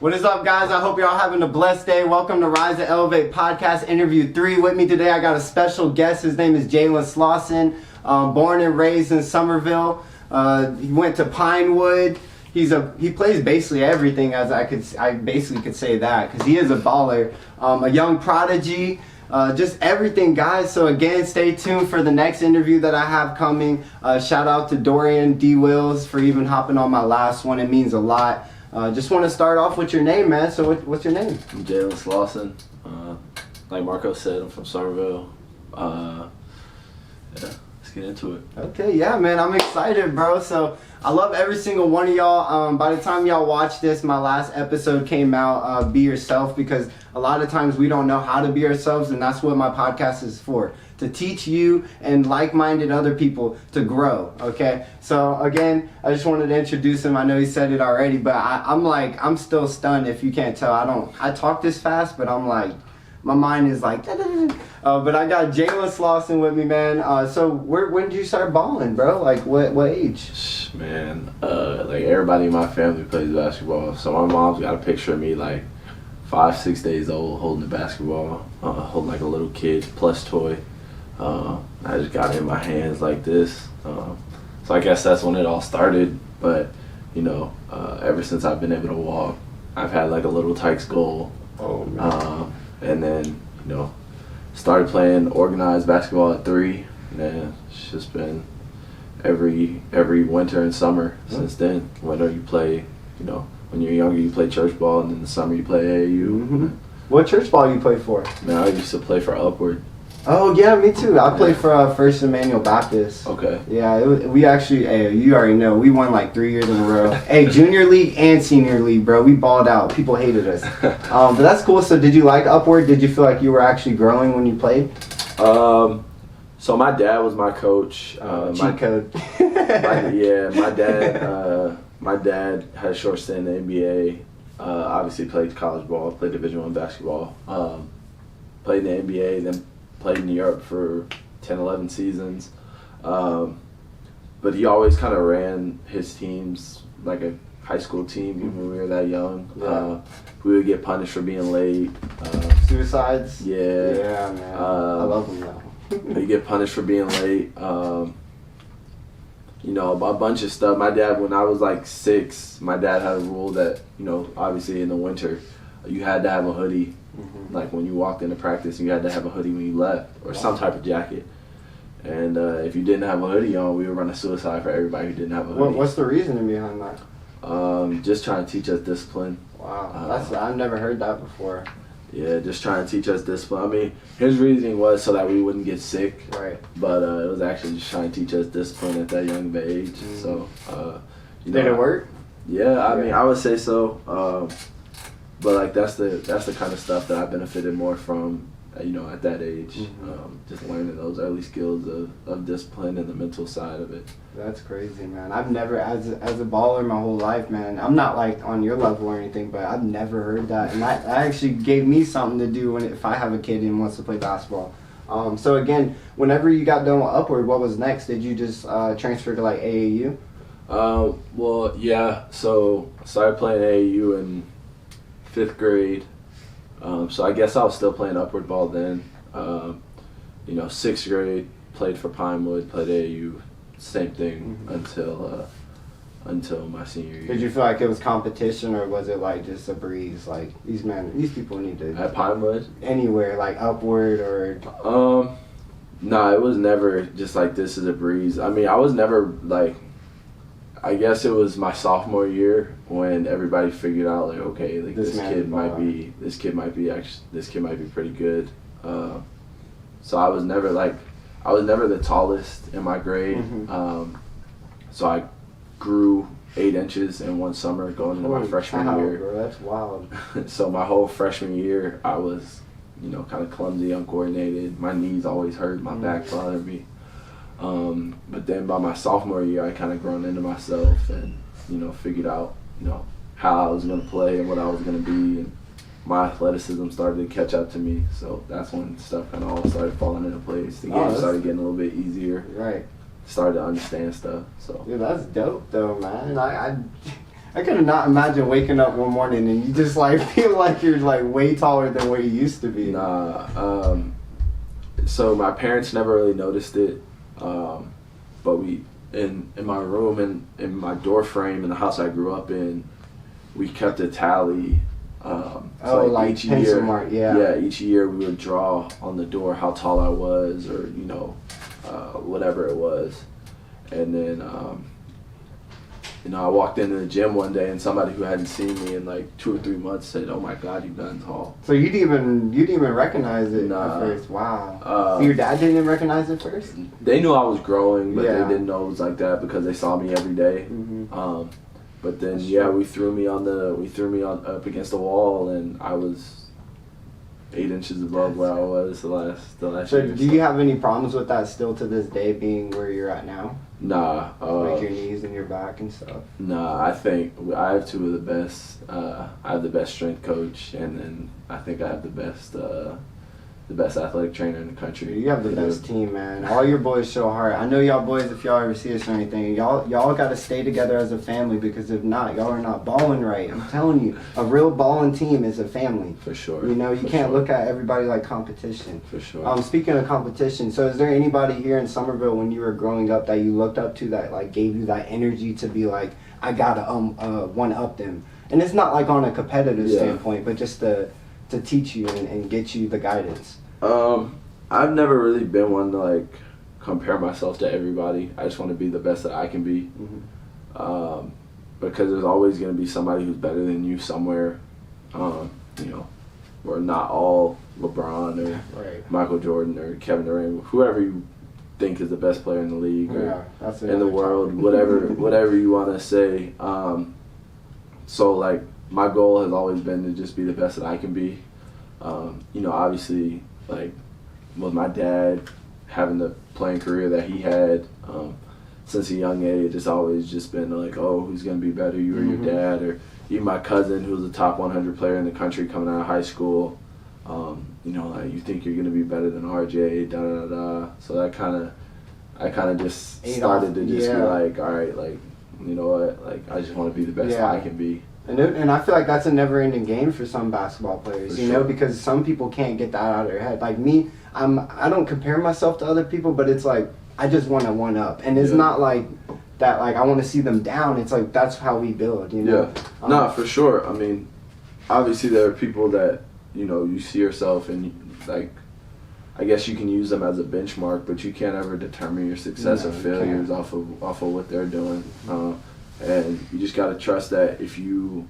What is up, guys? I hope you're all having a blessed day. Welcome to Rise to Elevate Podcast Interview 3. With me today, I got a special guest. His name is Jalen Slawson. Born and raised in Somerville. He went to Pinewood. He plays basically everything, as I basically could say that, because he is a baller. A young prodigy. Just everything, guys. So again, stay tuned for the next interview that I have coming. Shout out to Dorian D. Wills for even hopping on my last one. It means a lot. Just want to start off with your name, man. So what's your name? I'm Jalen Slawson. Like Marco said, I'm from Somerville. Yeah, let's get into it. Okay, yeah, man. I'm excited, bro. So I love every single one of y'all. By the time y'all watch this, my last episode came out, Be Yourself, because a lot of times we don't know how to be ourselves, and that's what my podcast is for. To teach you and like-minded other people to grow, okay? So again, I just wanted to introduce him. I know he said it already, but I'm still stunned if you can't tell. I talk this fast, but I'm like, my mind is like, but I got Jalen Slawson with me, man. So when did you start balling, bro? Like what age? Man, like everybody in my family plays basketball. So my mom's got a picture of me like 5-6 days old holding the basketball, holding like a little kid plush toy. I just got it in my hands like this. So I guess that's when it all started. But, you know, ever since I've been able to walk, I've had like a little Tykes goal. Oh, man. And then, you know, started playing organized basketball at 3. And then it's just been every winter and summer since then. Winter you play, you know, when you're younger you play church ball, and in the summer you play AAU. Mm-hmm. What church ball you play for? Man, I used to play for Upward. Oh, yeah, me too. I played for First Emmanuel Baptist. Okay. Yeah, we actually, hey, you already know, we won like 3 years in a row. Hey, junior league and senior league, bro. We balled out. People hated us. But that's cool. So did you like Upward? Did you feel like you were actually growing when you played? So my dad was my coach. Cheat code. My dad had a short stint in the NBA. Obviously played college ball, played Division I basketball. Played in the NBA, then played in Europe for 10, 11 seasons. But he always kind of ran his teams like a high school team, even when we were that young. Yeah. We would get punished for being late. Suicides? Yeah. Yeah, man. I love them though. You get punished for being late. You know, a bunch of stuff. My dad, when I was like 6, my dad had a rule that, you know, obviously in the winter, you had to have a hoodie. Mm-hmm. Like when you walked into practice, you had to have a hoodie when you left, or some type of jacket. And if you didn't have a hoodie on, we would run a suicide for everybody who didn't have a hoodie. What's the reasoning behind that? Just trying to teach us discipline. Wow, I've never heard that before. Yeah, just trying to teach us discipline. I mean, his reasoning was so that we wouldn't get sick. Right. But it was actually just trying to teach us discipline at that young of an age. Mm. So, you know, did it work? Yeah, I mean, I would say so. But like that's the kind of stuff that I benefited more from, you know, at that age. Mm-hmm. Just learning those early skills of discipline and the mental side of it. That's crazy, man. I've never, as a baller my whole life, man. I'm not like on your level or anything, but I've never heard that, and that actually gave me something to do if I have a kid and wants to play basketball. So again, whenever you got done with Upward, what was next? Did you just transfer to like AAU? Well, yeah. So I started playing AAU in 5th grade. So I guess I was still playing Upward ball then. You know, 6th grade, played for Pinewood, played AAU, same thing. Mm-hmm. until my senior year. Did you feel like it was competition, or was it like just a breeze? Like these people need to at Pinewood, anywhere like Upward or. No, it was never just like this is a breeze. I mean, I was never like. I guess it was my sophomore year when everybody figured out like, okay, like this kid might be pretty good. So I was never the tallest in my grade. Mm-hmm. So I grew 8 inches in one summer going into my freshman year. Bro, that's wild. So my whole freshman year, I was, you know, kind of clumsy, uncoordinated. My knees always hurt, my back bothered me. But then by my sophomore year, I kind of grown into myself and, you know, figured out, you know, how I was going to play and what I was going to be. And my athleticism started to catch up to me. So that's when stuff kind of all started falling into place. The game started getting a little bit easier. Right. Started to understand stuff. So. Dude, that's dope though, man. I could not imagine waking up one morning and you just like feel like you're like way taller than what you used to be. Nah. So my parents never really noticed it, but we in my room and in my door frame in the house I grew up in, we kept a tally. So like each pencil year, mark, yeah. Each year we would draw on the door how tall I was, or whatever it was, and then I walked into the gym one day and somebody who hadn't seen me in like 2 or 3 months said, "Oh my God, you've gotten tall." So you didn't even recognize it Nah. at first? Wow. So your dad didn't even recognize it first? They knew I was growing, but Yeah. they didn't know it was like that because they saw me every day. Mm-hmm. But then That's yeah, true. we threw me on up against the wall, and I was 8 inches above where I was the last So year. do you have any problems with that still to this day, being where you're at now? Nah. Like your knees and your back and stuff? Nah, I think I have two of the best. I have the best strength coach, and then I think I have the best athletic trainer in the country. You have the best team, man. All your boys show heart. I know y'all boys, if y'all ever see us or anything, y'all got to stay together as a family, because if not, y'all are not balling right. I'm telling you, a real balling team is a family. For sure. You know, you can't look at everybody like competition. For sure. Speaking of competition, so is there anybody here in Somerville when you were growing up that you looked up to that like gave you that energy to be like, I gotta one up them? And it's not like on a competitive standpoint, but just to teach you and get you the guidance. I've never really been one to like compare myself to everybody. I just want to be the best that I can be. Mm-hmm. Because there's always going to be somebody who's better than you somewhere. We're not all LeBron or Michael Jordan or Kevin Durant, whoever you think is the best player in the league or in the world, whatever you want to say. So like my goal has always been to just be the best that I can be. Obviously, like with my dad having the playing career that he had since a young age, it's always just been like, oh, who's going to be better, you or your dad? Or even my cousin, who was the top 100 player in the country coming out of high school. Like, you think you're going to be better than RJ, da-da-da-da. So I kind of just started to just be like, all right, like, you know what, like, I just want to be the best I can be. And I feel like that's a never-ending game for some basketball players, you know, because some people can't get that out of their head. Like me, I don't compare myself to other people, but it's like I just want to one up, and it's not like that. Like I want to see them down. It's like that's how we build, you know. Yeah, no, for sure. I mean, obviously there are people that you see yourself and like, I guess you can use them as a benchmark, but you can't ever determine your success or failures off of what they're doing. And you just gotta trust that if you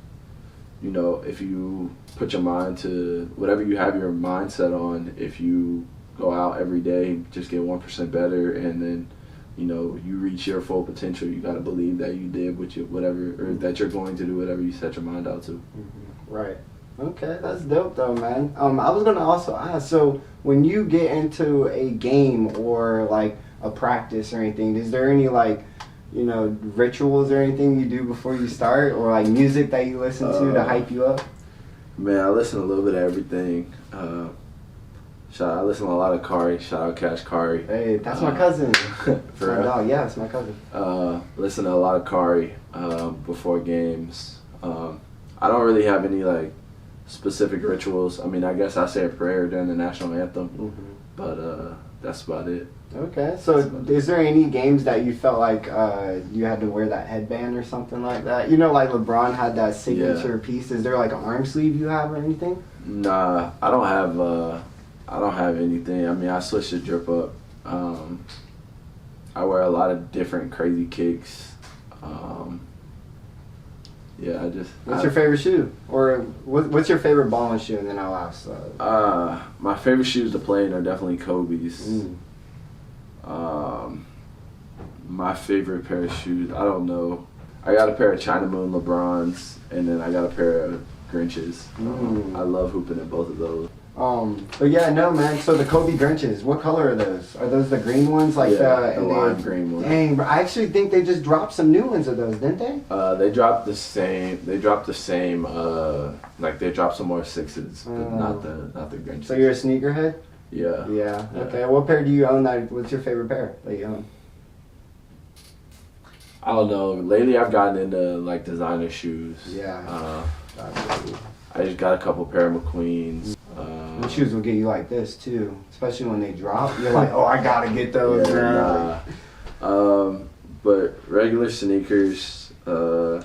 put your mind to whatever you have your mindset on, if you go out every day, just get 1% better, and then you reach your full potential, you gotta believe that you did whatever, or that you're going to do whatever you set your mind out to. Right. Okay, that's dope though, man. I was gonna also ask, so when you get into a game or like a practice or anything, is there any like rituals or anything you do before you start, or like music that you listen to hype you up? Man, I listen to a little bit of everything. I listen to a lot of Kari. Shout out Cash Kari. Hey, that's my cousin. For real? dog. Yeah, it's my cousin. Listen to a lot of Kari before games. I don't really have any like specific rituals. I mean, I guess I say a prayer during the national anthem, but that's about it. Okay, so is there any games that you felt like you had to wear that headband or something like that? Like LeBron had that signature piece. Is there like an arm sleeve you have or anything? Nah, I don't have anything. I mean, I switch the drip up. I wear a lot of different crazy kicks. What's your favorite shoe? Or what's your favorite balling shoe? And then I'll ask. My favorite shoes to play in are definitely Kobe's. My favorite pair of shoes, I don't know. I got a pair of China Moon LeBrons, and then I got a pair of Grinches. I love hooping in both of those. But yeah, no, man. So the Kobe Grinches, what color are those? Are those the green ones? Like the lime green ones. Dang, I actually think they just dropped some new ones of those, didn't they? They dropped the same. Like they dropped some more sixes, but not the Grinches. So you're a sneakerhead? Yeah. Yeah. Okay. What pair do you own? What's your favorite pair that you own? I don't know. Lately, I've gotten into like designer shoes. Yeah. I just got a couple pair of McQueens. The shoes will get you like this too, especially when they drop. You're like, oh, I gotta get those. Yeah, but regular sneakers. I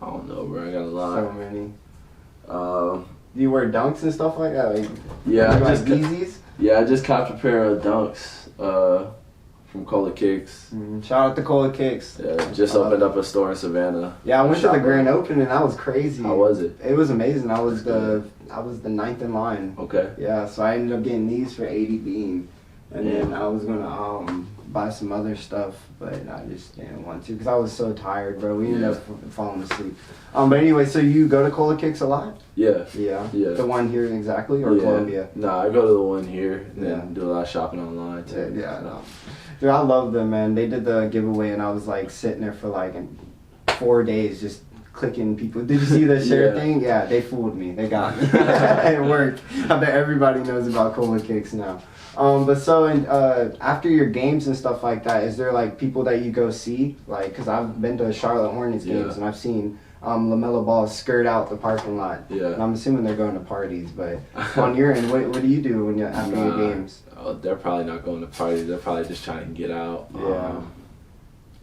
don't know, bro. I got a lot. So many. Do you wear dunks and stuff like that? Like, yeah, I just Yeezys. Yeah, I just copped a pair of dunks from Cola Kicks. Shout out to Cola Kicks. Yeah, just opened up a store in Savannah. Yeah, I went to the grand opening and that was crazy. How was it? It was amazing. I was the 9th in line. Okay. Yeah, so I ended up getting these for 80 bean, and then I was gonna buy some other stuff, but I just didn't want to because I was so tired, bro. We ended up falling asleep. But anyway, so you go to Cola Kicks a lot? Yeah. Yeah. Yeah. The one here exactly, or Columbia? Nah, I go to the one here and then do a lot of shopping online too. Yeah. No. Dude, I love them, man. They did the giveaway, and I was like sitting there for like 4 days just clicking people. Did you see the share thing? Yeah, they fooled me. They got me. It worked. I bet everybody knows about Cola Kicks now. But so after your games and stuff like that, is there like people that you go see? Like, because I've been to Charlotte Hornets games and I've seen LaMelo Ball skirt out the parking lot. Yeah. And I'm assuming they're going to parties, but on your end, what do you do when after your games? Oh, they're probably not going to parties. They're probably just trying to get out. Yeah.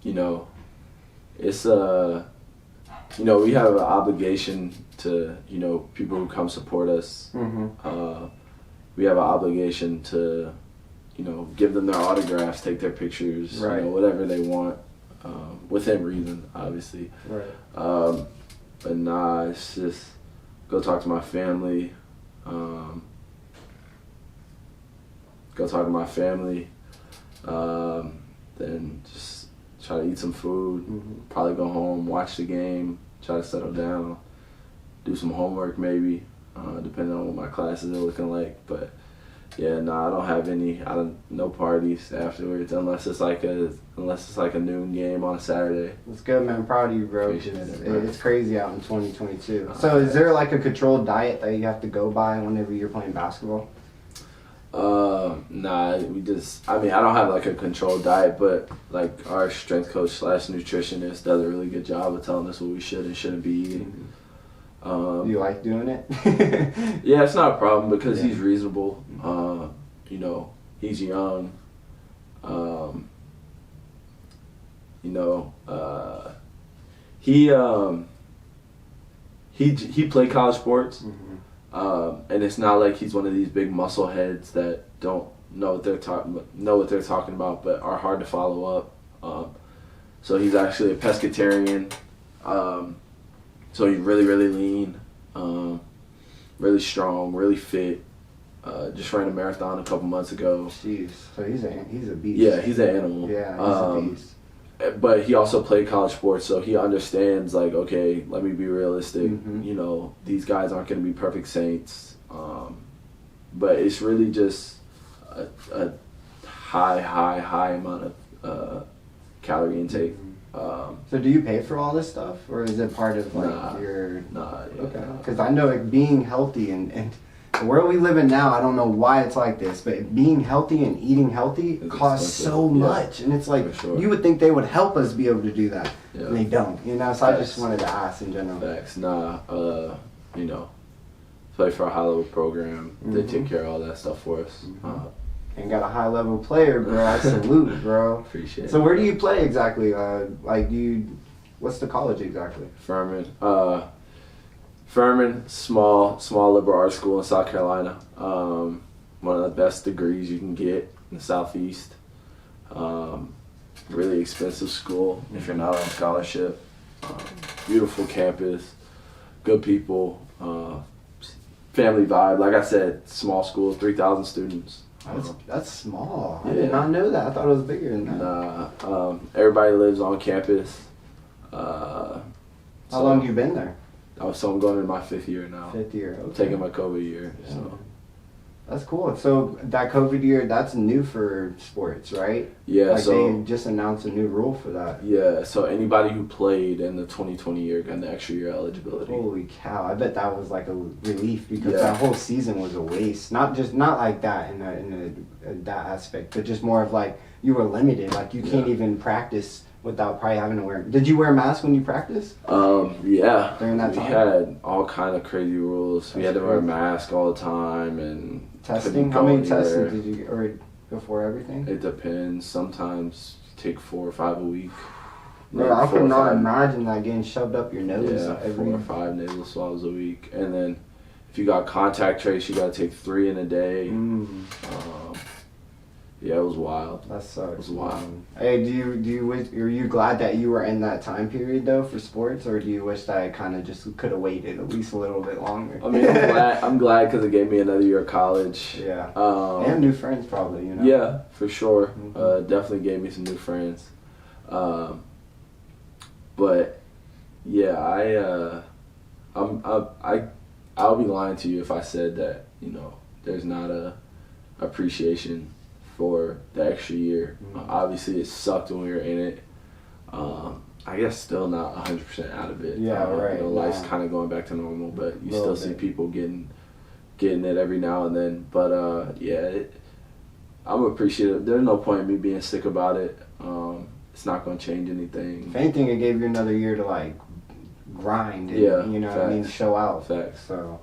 You know, it's you know, we have an obligation to, you know, people who come support us. We have an obligation to, you know, give them their autographs, take their pictures, you know, whatever they want, within reason, obviously. Right. But nah, it's just go talk to my family. Then just try to eat some food, probably go home, watch the game, try to settle down, do some homework maybe, depending on what my classes are looking like. But yeah, no, I don't have no parties afterwards unless it's like a noon game on a Saturday. That's good, man. Proud of you, bro. It's crazy out in 2022. So is there like a controlled diet that you have to go by whenever you're playing basketball? Nah, I don't have like a controlled diet, but like our strength coach / nutritionist does a really good job of telling us what we should and shouldn't be eating. Do you like doing it? Yeah, it's not a problem because he's reasonable. You know, he's young. You know, he played college sports. And it's not like he's one of these big muscle heads that don't know what they're talking about, but are hard to follow up. So he's actually a pescatarian. So he's really, really lean, really strong, really fit. Just ran a marathon a couple months ago. Jeez, so he's a beast. Yeah, he's an animal. Yeah, he's a beast. But he also played college sports, so he understands, like, okay, let me be realistic. You know, these guys aren't going to be perfect saints. But it's really just a high amount of calorie intake. So do you pay for all this stuff, or is it part of like your? Nah. Yeah, okay. Because I know like being healthy and the world we live in now, I don't know why it's like this, but being healthy and eating healthy costs so much, and it's like you would think they would help us be able to do that, and they don't. You know, so I just wanted to ask in general. Facts. Nah. You know, play for a high level program. They take care of all that stuff for us. And got a high level player, bro. I salute, bro. Appreciate it. So where do you play exactly? What's the college exactly? Furman. Furman, small liberal arts school in South Carolina. One of the best degrees you can get in the Southeast. Really expensive school if you're not on scholarship. Beautiful campus, good people, family vibe. Like I said, small school, 3,000 students. That's small. I did not know that. I thought it was bigger than that. Nah, everybody lives on campus. How long have you been there? So I'm going into my 5th year now. 5th year, okay. Taking my COVID year, so. That's cool. So that COVID year, that's new for sports, right? Yeah, like so they just announced a new rule for that. Yeah, so anybody who played in the 2020 year got an extra year eligibility. Holy cow! I bet that was like a relief because Yeah. that whole season was a waste. Not like that in that aspect, but just more of like you were limited. Like you can't even practice without probably having to wear. Did you wear a mask when you practiced? Yeah. During that time? We had all kind of crazy rules. We had to wear a mask all the time and Testing? How many tests did you or before everything? It depends. Sometimes you take 4 or 5 a week. Bro, I could not imagine that getting shoved up your nose. Yeah, 4 or 5 nasal swabs a week. And then if you got contact trace, you got to take 3 in a day. Yeah, it was wild. That sucks. It was wild. Hey, are you glad that you were in that time period though for sports, or do you wish that I kind of just could have waited at least a little bit longer? I mean, I'm glad because it gave me another year of college. Yeah. And new friends probably, you know. Yeah, for sure. Definitely gave me some new friends. But yeah, I'll be lying to you if I said that there's not a appreciation for the extra year. Obviously, it sucked when we were in it. I guess still not 100% out of it. Yeah, right. Life's kind of going back to normal, but you still see people getting it every now and then. But I'm appreciative. There's no point in me being sick about it. It's not going to change anything. If anything, it gave you another year to like grind and facts. What I mean, show out. Facts. So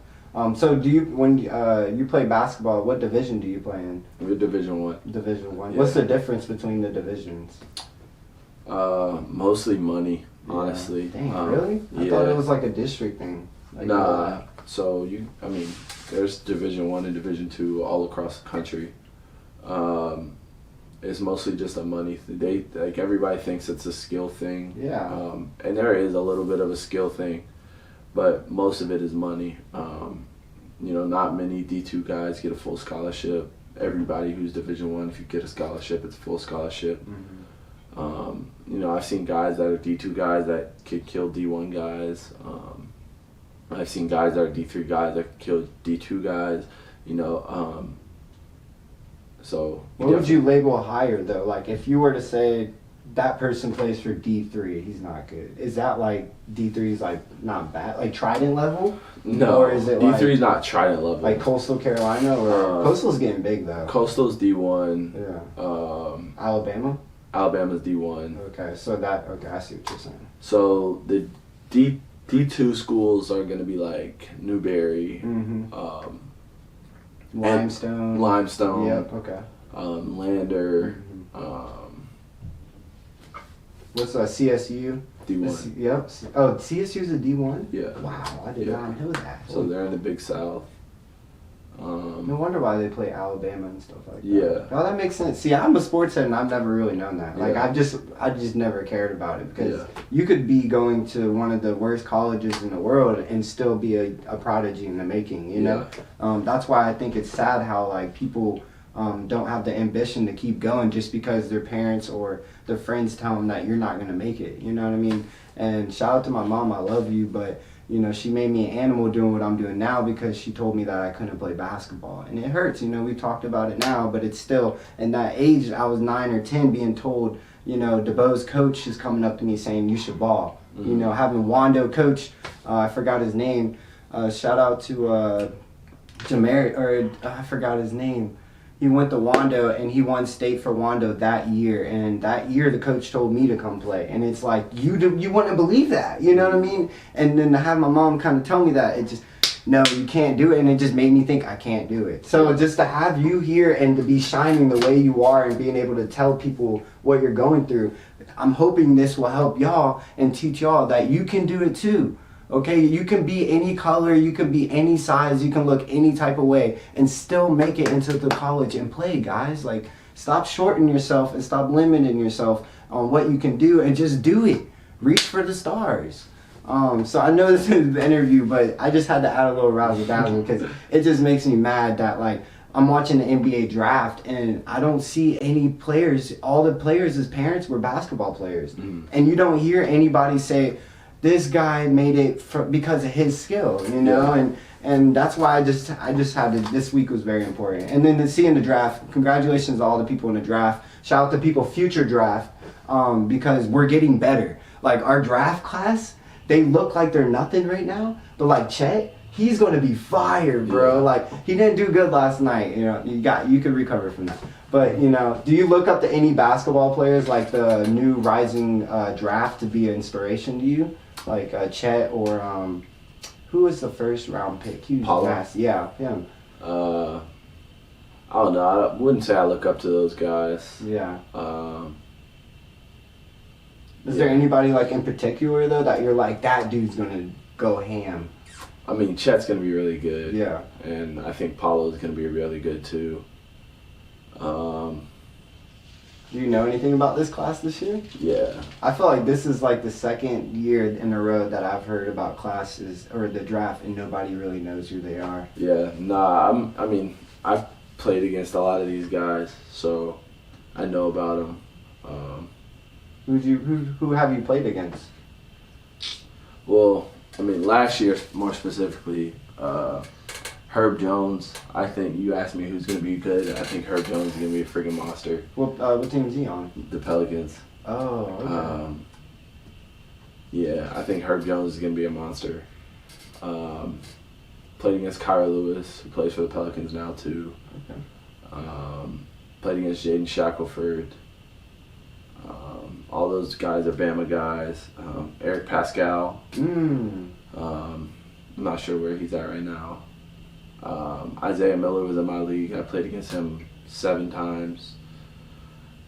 do you when you play basketball? What division do you play in? We're Division 1. Division 1. Yeah. What's the difference between the divisions? Mostly money, honestly. Dang, really? I thought it was like a district thing. Like, nah. So there's Division 1 and Division 2 all across the country. It's mostly just a money thing. Everybody thinks it's a skill thing. Yeah. And there is a little bit of a skill thing, but most of it is money. Not many D2 guys get a full scholarship. Everybody who's Division 1, if you get a scholarship, it's a full scholarship. I've seen guys that are D2 guys that could kill D1 guys. I've seen guys that are D3 guys that could kill D2 guys. So what would you label higher though? Like if you were to say that person plays for D3, he's not good. Is that like D3 is like not bad, like Trident level? No, or is it D3 is not Trident level. Like Coastal Carolina or Coastal's getting big though. Coastal's D1. Yeah. Alabama. Alabama's D1. Okay, I see what you're saying. So the D2 schools are gonna be like Newberry, Limestone. Yep. Okay. Lander. What's CSU? D1. Yep. Oh, CSU's a D1? Yeah. Wow, I did not know that. So they're in the Big South. No wonder why they play Alabama and stuff like that. Yeah. Oh, that makes sense. See, I'm a sports head and I've never really known that. Like, Yeah. I just never cared about it because you could be going to one of the worst colleges in the world and still be a prodigy in the making, you know? That's why I think it's sad how, like, people don't have the ambition to keep going just because their parents or their friends tell them that you're not going to make it, you know what I mean? And shout out to my mom, I love you, but she made me an animal doing what I'm doing now because she told me that I couldn't play basketball. And it hurts, we talked about it now, but it's still, in that age, I was 9 or 10 being told, DeBoe's coach is coming up to me saying, you should ball. Having Wando coach, I forgot his name, shout out to Jamari, or I forgot his name. He went to Wando and he won state for Wando that year. And that year the coach told me to come play. And it's like, you wouldn't believe that, you know what I mean? And then to have my mom kind of tell me that, it just, no, you can't do it. And it just made me think I can't do it. So just to have you here and to be shining the way you are and being able to tell people what you're going through, I'm hoping this will help y'all and teach y'all that you can do it too. Okay, you can be any color, you can be any size, you can look any type of way and still make it into the college and play, guys. Like, stop shorting yourself and stop limiting yourself on what you can do and just do it. Reach for the stars. So I know this is the interview, but I just had to add a little razzle-dazzle because it just makes me mad that, like, I'm watching the NBA draft and I don't see any players. All the players' parents were basketball players. And you don't hear anybody say, this guy made it because of his skill, you know, and that's why I just had to. This week was very important, and then seeing the draft. Congratulations to all the people in the draft. Shout out to people future draft, because we're getting better. Like our draft class, they look like they're nothing right now, but like Chet, he's gonna be fire, bro. Yeah. Like he didn't do good last night. You know, you could recover from that. But you know, do you look up to any basketball players like the new rising draft to be an inspiration to you, like Chet or who was the first round pick? He was fast. Yeah, him. I don't know. I wouldn't say I look up to those guys. Yeah. Is there anybody like in particular though that you're like that dude's gonna go ham? I mean, Chet's gonna be really good. Yeah. And I think Paulo's gonna be really good too. Do you know anything about this class this year? Yeah. I feel like this is like the second year in a row that I've heard about classes or the draft and nobody really knows who they are. Yeah. Nah. I mean, I've played against a lot of these guys, so I know about them. Who have you played against? Well, I mean, last year more specifically, Herb Jones. I think you asked me who's going to be good. I think Herb Jones is going to be a freaking monster. What team is he on? The Pelicans. Oh, okay. Yeah, I think Herb Jones is going to be a monster. Played against Kyra Lewis, who plays for the Pelicans now too. Okay. Played against Jaden Shackelford. All those guys are Bama guys. Eric Pascal. I'm not sure where he's at right now. Isaiah Miller was in my league. I played against him 7 times.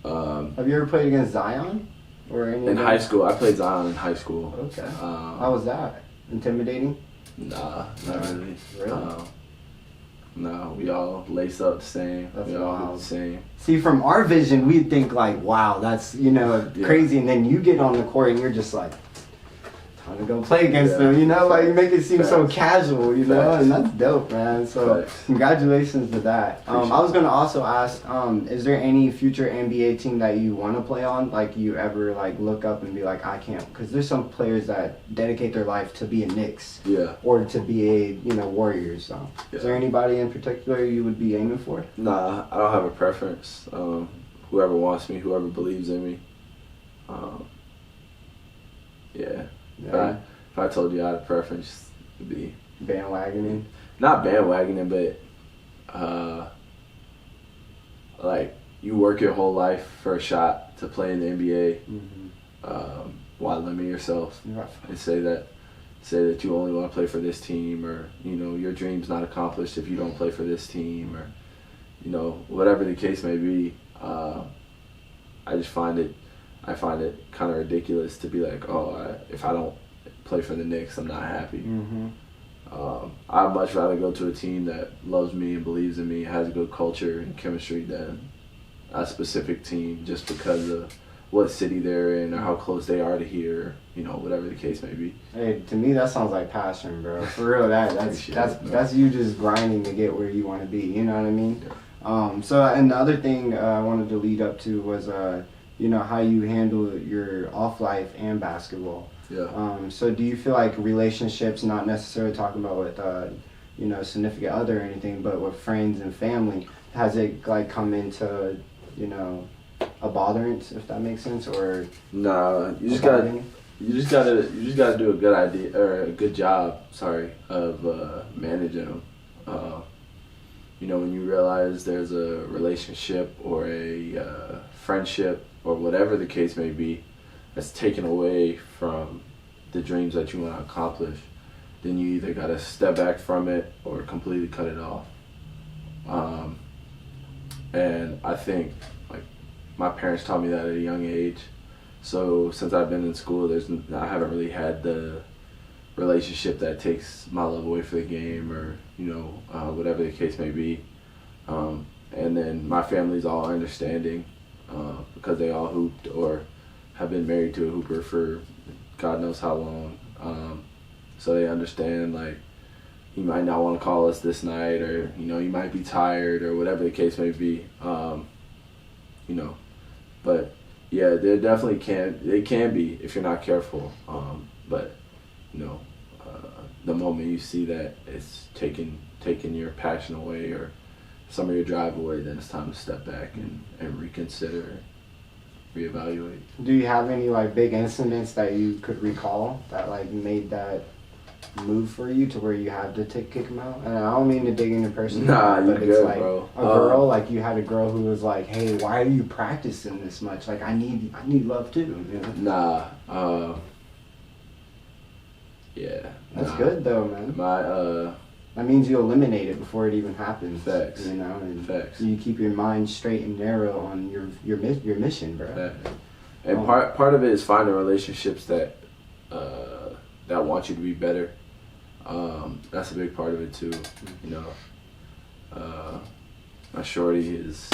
Have you ever played against Zion? Or any in high school. I played Zion in high school. Okay. How was that? Intimidating? Nah, not really. Really? No, we all lace up the same. That's we all wild. look the same. See, from our vision, we'd think like, wow, that's, crazy. And then you get on the court and you're just like, time to go play against them, like you make it seem so casual, and that's dope, man. So congratulations to that. I was gonna also ask, is there any future NBA team that you want to play on, like you ever like look up and be like, I can't, because there's some players that dedicate their life to be a Knicks, or to be a Warriors. So is there anybody in particular you would be aiming for? Nah, I don't have a preference. Whoever wants me, whoever believes in me. If I told you I had a preference, it'd be bandwagoning. Not bandwagoning, but like you work your whole life for a shot to play in the NBA. Why limit yourself and say that you only want to play for this team, or your dream's not accomplished if you don't play for this team, or whatever the case may be. I find it kind of ridiculous to be like, if I don't play for the Knicks, I'm not happy. I'd much rather go to a team that loves me and believes in me, has a good culture and chemistry than a specific team just because of what city they're in or how close they are to here, whatever the case may be. Hey, to me that sounds like passion, bro. For real, that's you just grinding to get where you want to be. You know what I mean? And the other thing I wanted to lead up to was how you handle your off life and basketball. So do you feel like relationships, not necessarily talking about with significant other or anything, but with friends and family, has it like come into a botherance, if that makes sense, or nah? You just gotta do a good idea or a good job. Of managing them. When you realize there's a relationship or a friendship or whatever the case may be that's taken away from the dreams that you want to accomplish, then you either got to step back from it or completely cut it off. And I think like my parents taught me that at a young age. So since I've been in school, I haven't really had the relationship that takes my love away for the game, or whatever the case may be. And then my family's all understanding because they all hooped or have been married to a hooper for God knows how long. So they understand, like, you might not want to call us this night, or you might be tired, or whatever the case may be. But yeah, they definitely can be if you're not careful. But the moment you see that it's taking your passion away or some of your drive away, then it's time to step back and reconsider, reevaluate. Do you have any like big incidents that you could recall that like made that move for you to where you had to kick him out? And I don't mean to dig into person, nah, but it's good, like bro. A girl, like you had a girl who was like, "Hey, why are you practicing this much? Like, I need love too." You know? Nah, yeah. That's good though, man. That means you eliminate it before it even happens. Facts. You know, and Facts. you keep your mind straight and narrow on your mission, bro. Facts. And part of it is finding relationships that want you to be better. That's a big part of it too. You know, my shorty is,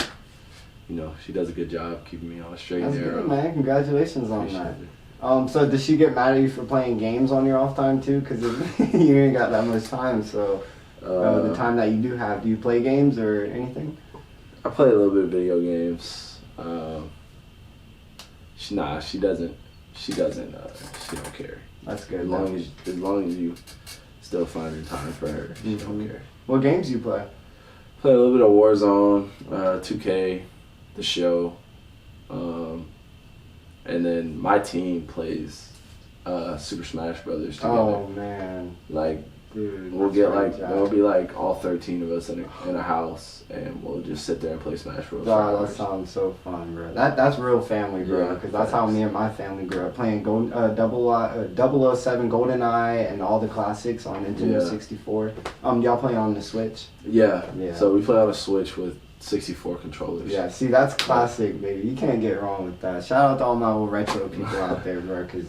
you know, she does a good job keeping me on a straight and narrow. That's good, man. Congratulations on Appreciate that. it. So does she get mad at you for playing games on your off time too? Because you ain't got that much time. So the time that you do have, do you play games or anything? I play a little bit of video games. She doesn't. She don't care. That's good. As long as you still finding time for her, she don't care. What games do you play? Play a little bit of Warzone, 2K, the show. And then my team plays Super Smash Brothers together. Oh man! Like, dude, we'll get like there'll be like all 13 of us in a house, and we'll just sit there and play Smash Bros. Oh, that sounds so fun, bro. That's real family, bro. Yeah, Because that's how me and my family grew up playing 007 GoldenEye and all the classics on Nintendo 64. Y'all play on the Switch? Yeah. Yeah. So we play on a Switch with 64 controllers. Yeah, see, that's classic, baby. You can't get wrong with that. Shout out to all my old retro people out there, bro, because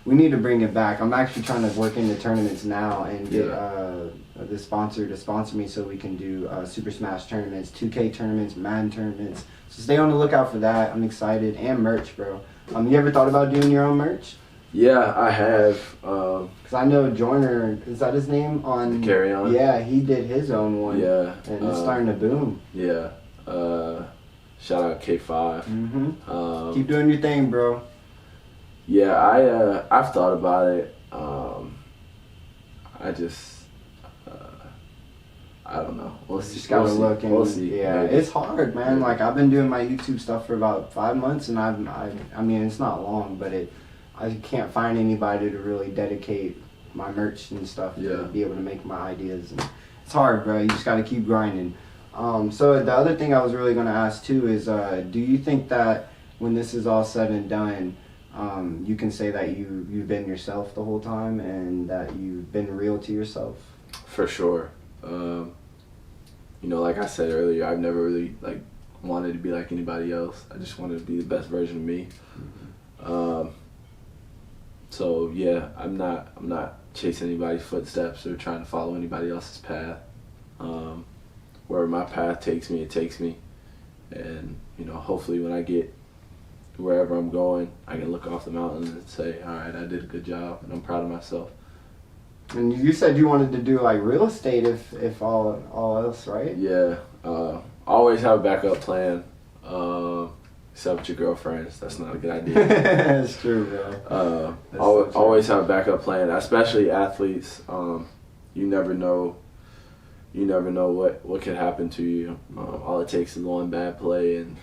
we need to bring it back. I'm actually trying to work into tournaments now and get the sponsor to sponsor me so we can do Super Smash tournaments, 2K tournaments, Madden tournaments. So stay on the lookout for that. I'm excited. And merch, bro. You ever thought about doing your own merch? Yeah, I have. Because I know Joyner, is that his name? On Carry On? Yeah, he did his own one. Yeah. And it's starting to boom. Yeah. Shout out K5. Mm-hmm. Keep doing your thing, bro. Yeah, I've thought about it. I don't know. We'll see. Just gotta look and we'll see. Yeah, Maybe. it's hard, man. Yeah. Like I've been doing my YouTube stuff for about 5 months, and I mean it's not long, but I can't find anybody to really dedicate my merch and stuff to be able to make my ideas. And it's hard, bro. You just gotta keep grinding. So the other thing I was really gonna ask too is, do you think that when this is all said and done, you can say that you've been yourself the whole time and that you've been real to yourself? For sure. You know, like I said earlier, I've never really wanted to be like anybody else. I just wanted to be the best version of me. So yeah, I'm not chasing anybody's footsteps or trying to follow anybody else's path. Wherever my path takes me, it takes me. And you know, hopefully when I get wherever I'm going, I can look off the mountain and say, all right, I did a good job and I'm proud of myself. And you said you wanted to do like real estate if all else, right? Yeah. Always have a backup plan. Except with your girlfriends, that's not a good idea. That's true, bro. Always have a backup plan, especially athletes. You never know what could happen to you. All it takes is one bad play and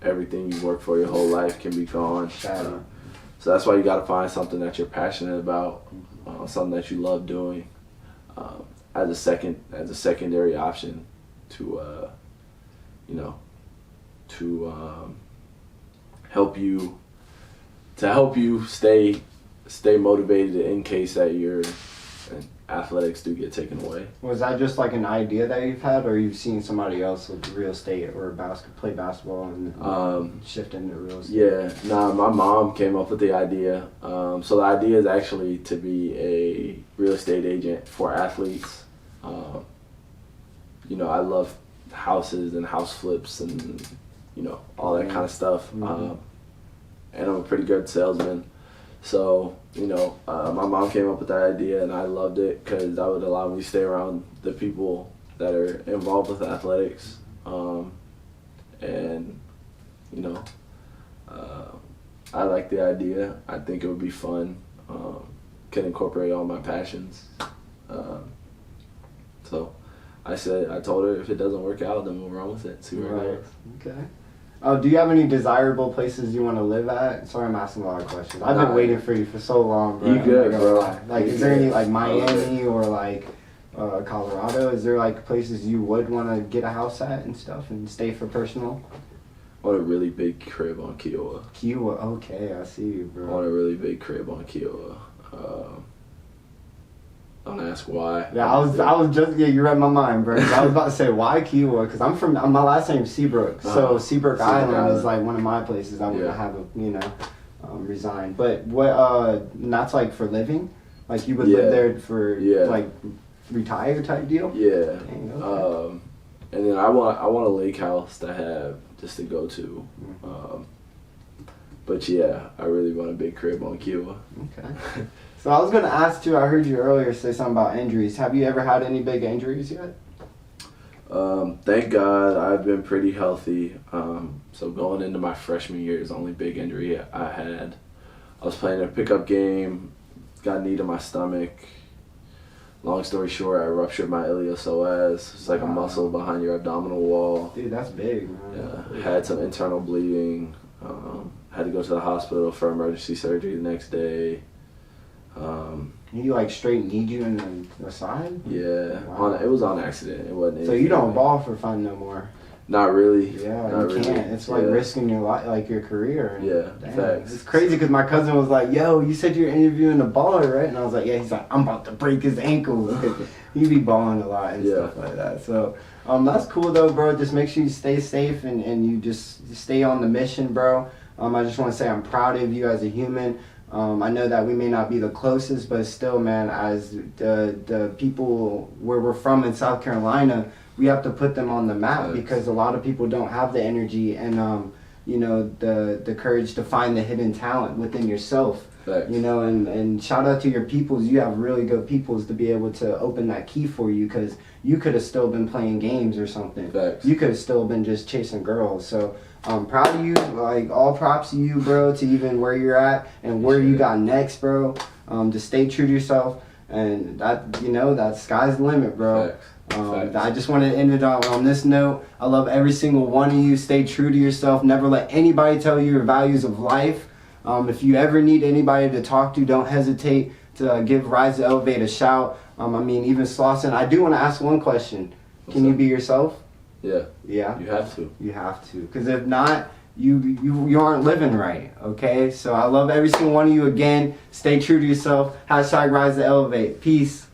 everything you worked for your whole life can be gone. So that's why you got to find something that you're passionate about, something that you love doing, as a secondary option to help you stay motivated in case that your athletics do get taken away. Was that just like an idea that you've had, or you've seen somebody else with real estate or play basketball and shift into real estate? Yeah, my mom came up with the idea. So the idea is actually to be a real estate agent for athletes. You know, I love houses and house flips and all that kind of stuff. And I'm a pretty good salesman. So, my mom came up with that idea and I loved it because that would allow me to stay around the people that are involved with athletics. I like the idea. I think it would be fun. can incorporate all my passions. So I told her if it doesn't work out, then we'll run with it. See where it goes. Okay. Do you have any desirable places you want to live at? Sorry, I'm asking a lot of questions. I've been waiting for you for so long, bro. You good, bro. Like, is there any, like, Miami or, like, Colorado? Is there, like, places you would want to get a house at and stuff and stay for personal? I want a really big crib on Kiowa. Kiowa, okay, I see you, bro. I want a really big crib on Kiowa. Don't ask why. Yeah, I was just, you read my mind, bro. I was about to say, why Kiowa? Because I'm from, my last name's Seabrook. So Seabrook Island is like one of my places I want to have, resign. But what, and that's like for living? Like you would live there for, like, retire type deal? Yeah. Dang, okay. And then I want a lake house to have, just to go to. But yeah, I really want a big crib on Kiowa. Okay. So I was going to ask too, I heard you earlier say something about injuries. Have you ever had any big injuries yet? Thank God I've been pretty healthy. So going into my freshman year is the only big injury I had. I was playing a pickup game, got a knee to my stomach. Long story short, I ruptured my iliopsoas. It's like a muscle behind your abdominal wall. Dude, that's big, man. Yeah, had some internal bleeding. Had to go to the hospital for emergency surgery the next day. You like straight kneed you in the side? Yeah, Wow. It was on accident. It wasn't. So you don't ball for fun no more? Not really. Yeah, not you really. can't. It's like risking your life, like your career. Yeah, damn. facts. It's crazy because my cousin was like, "Yo, you said you're interviewing a baller, right?" And I was like, "Yeah." He's like, "I'm about to break his ankle." He be balling a lot and stuff like that. So that's cool though, bro. Just make sure you stay safe and you just stay on the mission, bro. I just want to say I'm proud of you as a human. I know that we may not be the closest, but still, man, as the people where we're from in South Carolina, we have to put them on the map because a lot of people don't have the energy and, the courage to find the hidden talent within yourself. Thanks. And shout out to your peoples. You have really good peoples to be able to open that key for you because you could have still been playing games or something. Thanks. You could have still been just chasing girls. So I'm proud of you. Like, all props to you, bro, to even where you're at and where you got next, bro. To stay true to yourself. And that sky's the limit, bro. Facts. I just wanted to end it on this note. I love every single one of you. Stay true to yourself. Never let anybody tell you your values of life. If you ever need anybody to talk to, don't hesitate to give Rise to Elevate a shout. Even Slawson. I do want to ask one question. Can you be yourself? Yeah. Yeah. You have to. You have to. Because if not, you aren't living right. Okay? So I love every single one of you again. Stay true to yourself. #Rise to Elevate. Peace.